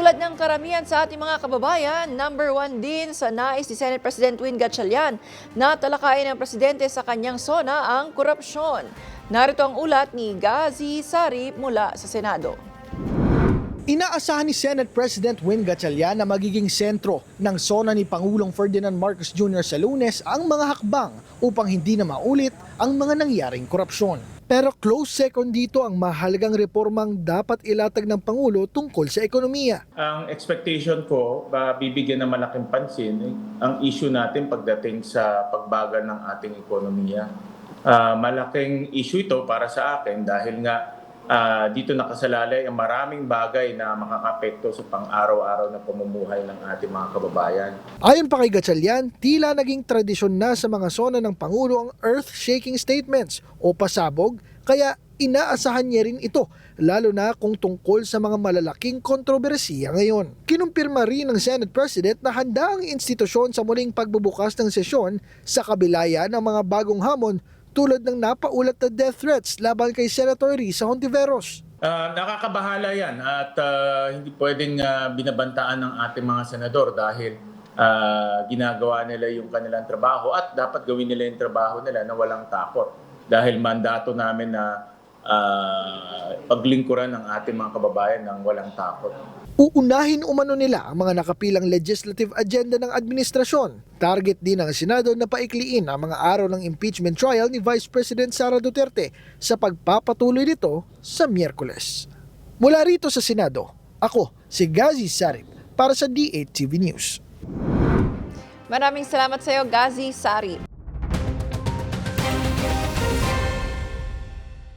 Tulad ng karamihan sa ating mga kababayan, number 1 din sa nais ni Senate President Win Gatchalian na talakayin ng presidente sa kanyang sona ang korupsyon. Narito ang ulat ni Gazi Sari mula sa Senado. Inaasahan ni Senate President Win Gatchalian na magiging sentro ng sona ni Pangulong Ferdinand Marcos Jr. sa Lunes ang mga hakbang upang hindi na maulit ang mga nangyaring korupsyon. Pero close second dito ang mahalagang reformang dapat ilatag ng Pangulo tungkol sa ekonomiya. Ang expectation ko, bibigyan ng malaking pansin ang issue natin pagdating sa pagbagal ng ating ekonomiya. Malaking issue ito para sa akin dahil nga dito nakasalalay ang maraming bagay na makakapekto sa pang-araw-araw na pamumuhay ng ating mga kababayan. Ayon pa kay Gatchalian, tila naging tradisyon na sa mga sona ng Pangulo ang earth-shaking statements o pasabog, kaya inaasahan niya rin ito, lalo na kung tungkol sa mga malalaking kontrobersiya ngayon. Kinumpirma rin ng Senate President na handa ang institusyon sa muling pagbubukas ng sesyon sa kabilaya ng mga bagong hamon tulad ng napaulat na death threats laban kay Senator Risa Hontiveros. Nakakabahala yan at hindi pwedeng binabantaan ng ating mga senador dahil ginagawa nila yung kanilang trabaho at dapat gawin nila yung trabaho nila na walang takot. Dahil mandato namin na paglingkuran ng ating mga kababayan ng walang takot. Uunahin umano nila ang mga nakapilang legislative agenda ng administrasyon. Target din ng Senado na paikliin ang mga araw ng impeachment trial ni Vice President Sara Duterte sa pagpapatuloy nito sa Miyerkules. Mula rito sa Senado, ako si Gazi Sarip para sa D8 TV News. Maraming salamat sa iyo, Gazi Sari.